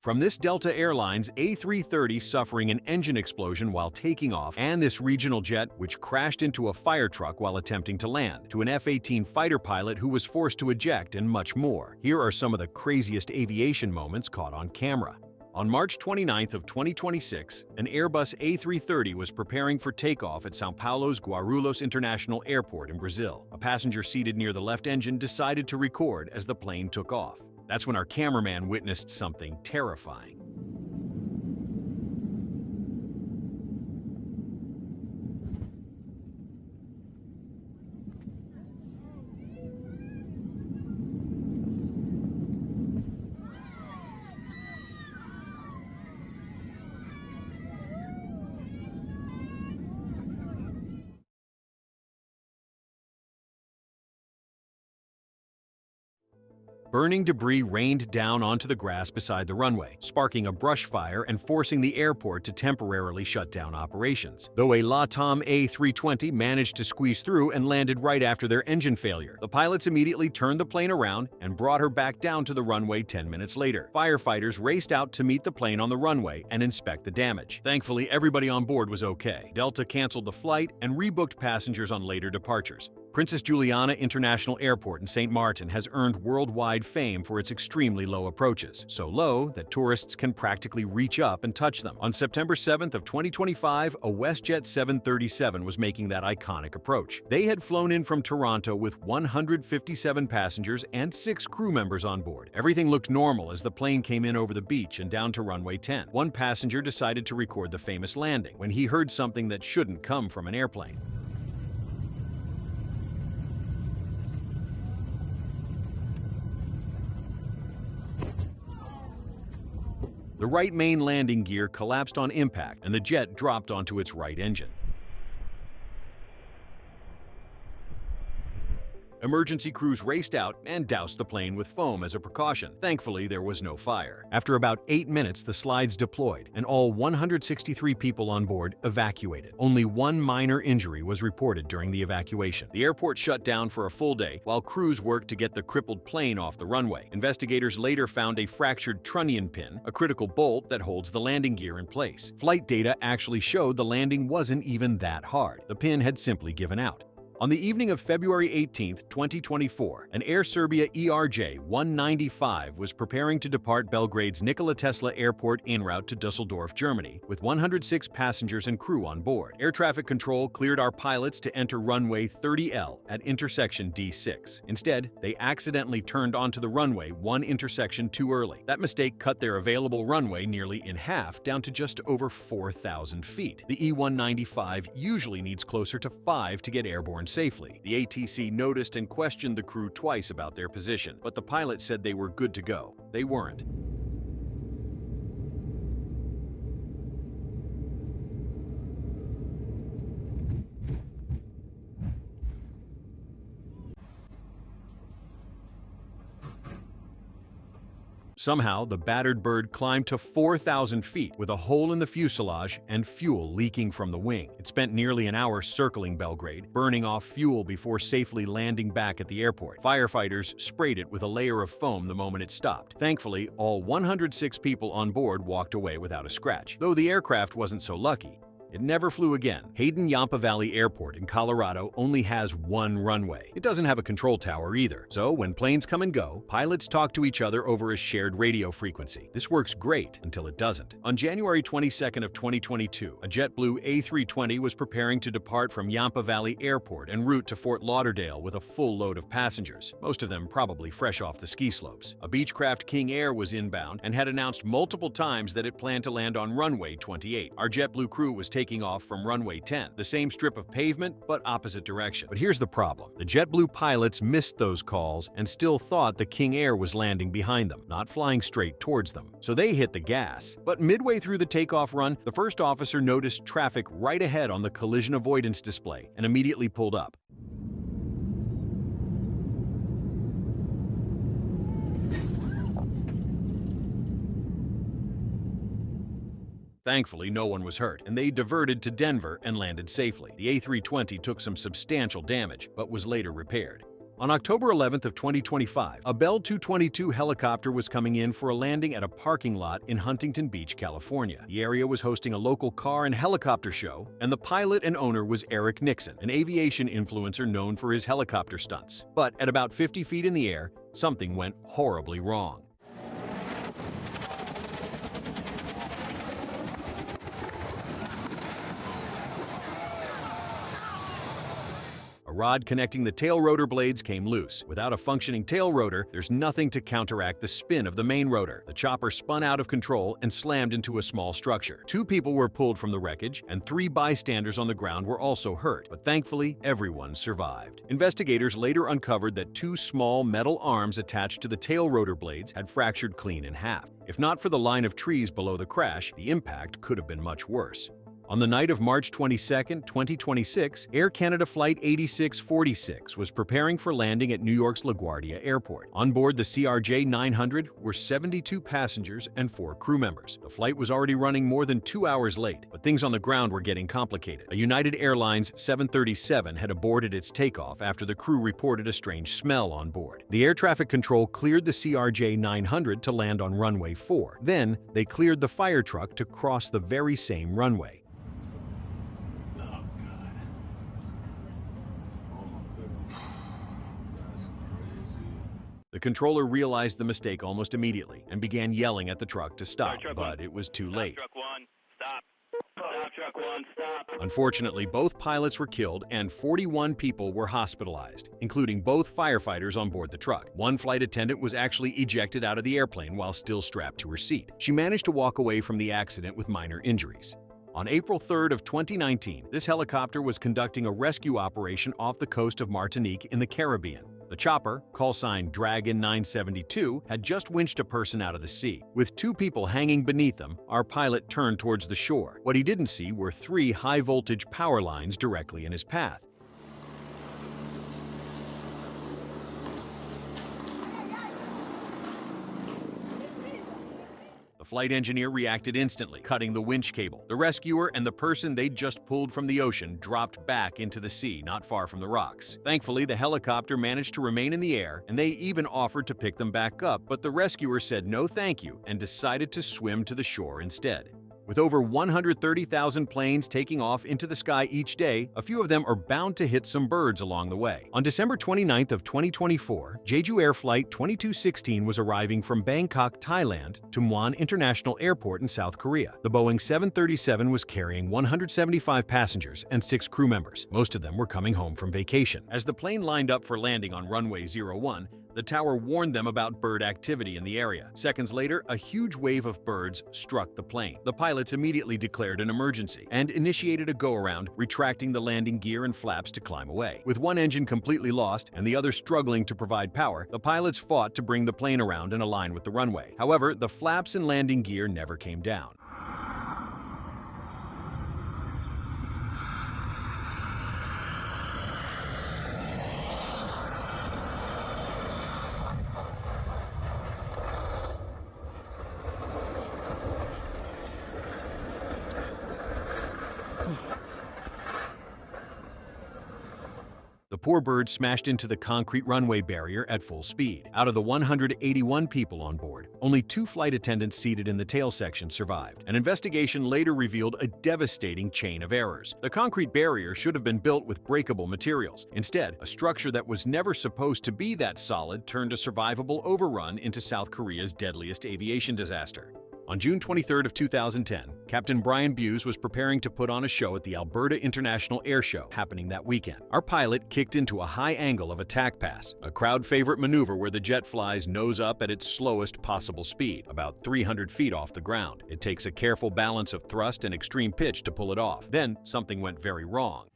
From this Delta Airlines A330 suffering an engine explosion while taking off, and this regional jet which crashed into a fire truck while attempting to land, to an F-18 fighter pilot who was forced to eject, and much more. Here are some of the craziest aviation moments caught on camera. On March 29th of 2026, an Airbus A330 was preparing for takeoff at São Paulo's Guarulhos International Airport in Brazil. A passenger seated near the left engine decided to record as the plane took off. That's when our cameraman witnessed something terrifying. Burning debris rained down onto the grass beside the runway, sparking a brush fire and forcing the airport to temporarily shut down operations. Though a LATAM A320 managed to squeeze through and landed right after their engine failure, the pilots immediately turned the plane around and brought her back down to the runway 10 minutes later. Firefighters raced out to meet the plane on the runway and inspect the damage. Thankfully, everybody on board was okay. Delta canceled the flight and rebooked passengers on later departures. Princess Juliana International Airport in St. Maarten has earned worldwide fame for its extremely low approaches, so low that tourists can practically reach up and touch them. On September 7th of 2025, a WestJet 737 was making that iconic approach. They had flown in from Toronto with 157 passengers and 6 crew members on board. Everything looked normal as the plane came in over the beach and down to runway 10. One passenger decided to record the famous landing when he heard something that shouldn't come from an airplane. The right main landing gear collapsed on impact, and the jet dropped onto its right engine. Emergency crews raced out and doused the plane with foam as a precaution. Thankfully, there was no fire. After about 8 minutes, the slides deployed, and all 163 people on board evacuated. Only one minor injury was reported during the evacuation. The airport shut down for a full day while crews worked to get the crippled plane off the runway. Investigators later found a fractured trunnion pin, a critical bolt that holds the landing gear in place. Flight data actually showed the landing wasn't even that hard. The pin had simply given out. On the evening of February 18, 2024, an Air Serbia ERJ-195 was preparing to depart Belgrade's Nikola Tesla Airport en route to Dusseldorf, Germany, with 106 passengers and crew on board. Air traffic control cleared our pilots to enter runway 30L at intersection D6. Instead, they accidentally turned onto the runway one intersection too early. That mistake cut their available runway nearly in half, down to just over 4,000 feet. The E-195 usually needs closer to 5 to get airborne safely. The ATC noticed and questioned the crew twice about their position, but the pilot said they were good to go. They weren't. Somehow, the battered bird climbed to 4,000 feet with a hole in the fuselage and fuel leaking from the wing. It spent nearly an hour circling Belgrade, burning off fuel before safely landing back at the airport. Firefighters sprayed it with a layer of foam the moment it stopped. Thankfully, all 106 people on board walked away without a scratch. Though the aircraft wasn't so lucky, it never flew again. Hayden-Yampa Valley Airport in Colorado only has one runway. It doesn't have a control tower either, so when planes come and go, pilots talk to each other over a shared radio frequency. This works great until it doesn't. On January 22nd of 2022, a JetBlue A320 was preparing to depart from Yampa Valley Airport en route to Fort Lauderdale with a full load of passengers, most of them probably fresh off the ski slopes. A Beechcraft King Air was inbound and had announced multiple times that it planned to land on runway 28. Our JetBlue crew was taking off from runway 10, the same strip of pavement but opposite direction. But here's the problem. The JetBlue pilots missed those calls and still thought the King Air was landing behind them, not flying straight towards them. So they hit the gas. But midway through the takeoff run, the first officer noticed traffic right ahead on the collision avoidance display and immediately pulled up. Thankfully, no one was hurt, and they diverted to Denver and landed safely. The A320 took some substantial damage, but was later repaired. On October 11th of 2025, a Bell 222 helicopter was coming in for a landing at a parking lot in Huntington Beach, California. The area was hosting a local car and helicopter show, and the pilot and owner was Eric Nixon, an aviation influencer known for his helicopter stunts. But at about 50 feet in the air, something went horribly wrong. A rod connecting the tail rotor blades came loose. Without a functioning tail rotor, there's nothing to counteract the spin of the main rotor. The chopper spun out of control and slammed into a small structure. 2 people were pulled from the wreckage, and 3 bystanders on the ground were also hurt, but thankfully, everyone survived. Investigators later uncovered that 2 small metal arms attached to the tail rotor blades had fractured clean in half. If not for the line of trees below the crash, the impact could have been much worse. On the night of March 22, 2026, Air Canada Flight 8646 was preparing for landing at New York's LaGuardia Airport. On board the CRJ-900 were 72 passengers and 4 crew members. The flight was already running more than 2 hours late, but things on the ground were getting complicated. A United Airlines 737 had aborted its takeoff after the crew reported a strange smell on board. The air traffic control cleared the CRJ-900 to land on runway 4. Then, they cleared the firetruck to cross the very same runway. The controller realized the mistake almost immediately and began yelling at the truck to stop, but it was too late. Truck 1, stop. Stop, truck 1, stop. Unfortunately, both pilots were killed and 41 people were hospitalized, including both firefighters on board the truck. One flight attendant was actually ejected out of the airplane while still strapped to her seat. She managed to walk away from the accident with minor injuries. On April 3rd of 2019, this helicopter was conducting a rescue operation off the coast of Martinique in the Caribbean. The chopper, call sign Dragon 972, had just winched a person out of the sea. With 2 people hanging beneath them, our pilot turned towards the shore. What he didn't see were 3 high-voltage power lines directly in his path. The flight engineer reacted instantly, cutting the winch cable. The rescuer and the person they'd just pulled from the ocean dropped back into the sea not far from the rocks. Thankfully, the helicopter managed to remain in the air, and they even offered to pick them back up, but the rescuer said no thank you and decided to swim to the shore instead. With over 130,000 planes taking off into the sky each day, a few of them are bound to hit some birds along the way. On December 29th of 2024, Jeju Air Flight 2216 was arriving from Bangkok, Thailand to Muan International Airport in South Korea. The Boeing 737 was carrying 175 passengers and 6 crew members. Most of them were coming home from vacation. As the plane lined up for landing on runway 01, the tower warned them about bird activity in the area. Seconds later, a huge wave of birds struck the plane. The pilots immediately declared an emergency and initiated a go-around, retracting the landing gear and flaps to climb away. With one engine completely lost and the other struggling to provide power, the pilots fought to bring the plane around and align with the runway. However, the flaps and landing gear never came down. The poor bird smashed into the concrete runway barrier at full speed. Out of the 181 people on board, only 2 flight attendants seated in the tail section survived. An investigation later revealed a devastating chain of errors. The concrete barrier should have been built with breakable materials. Instead, a structure that was never supposed to be that solid turned a survivable overrun into South Korea's deadliest aviation disaster. On June 23rd of 2010, Captain Brian Buse was preparing to put on a show at the Alberta International Air Show happening that weekend. Our pilot kicked into a high angle of attack pass, a crowd favorite maneuver where the jet flies nose up at its slowest possible speed, about 300 feet off the ground. It takes a careful balance of thrust and extreme pitch to pull it off. Then something went very wrong.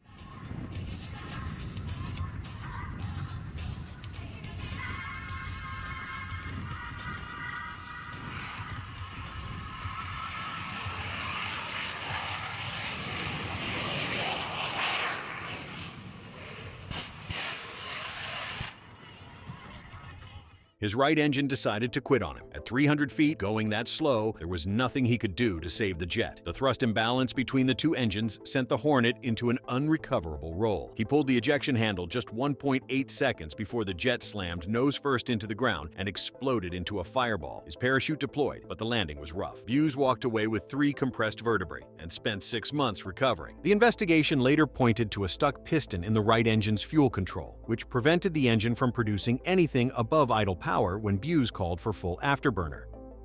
His right engine decided to quit on him. At At 300 feet, going that slow, there was nothing he could do to save the jet. The thrust imbalance between the two engines sent the Hornet into an unrecoverable roll. He pulled the ejection handle just 1.8 seconds before the jet slammed nose first into the ground and exploded into a fireball. His parachute deployed, but the landing was rough. Buse walked away with 3 compressed vertebrae and spent 6 months recovering. The investigation later pointed to a stuck piston in the right engine's fuel control, which prevented the engine from producing anything above idle power when Buse called for full afterburner.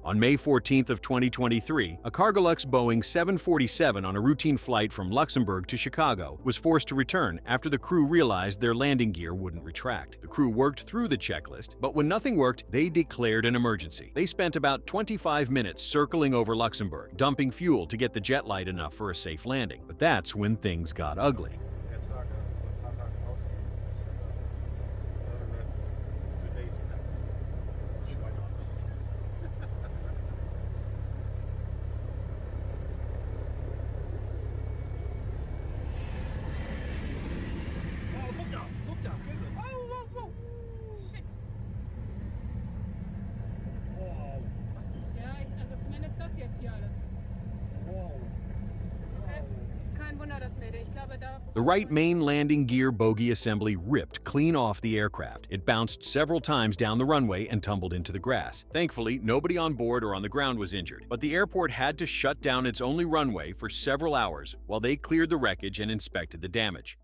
On May 14th of 2023, a Cargolux Boeing 747 on a routine flight from Luxembourg to Chicago was forced to return after the crew realized their landing gear wouldn't retract. The crew worked through the checklist, but when nothing worked, they declared an emergency. They spent about 25 minutes circling over Luxembourg, dumping fuel to get the jet light enough for a safe landing. But that's when things got ugly. The right main landing gear bogie assembly ripped clean off the aircraft. It bounced several times down the runway and tumbled into the grass. Thankfully, nobody on board or on the ground was injured, but the airport had to shut down its only runway for several hours while they cleared the wreckage and inspected the damage.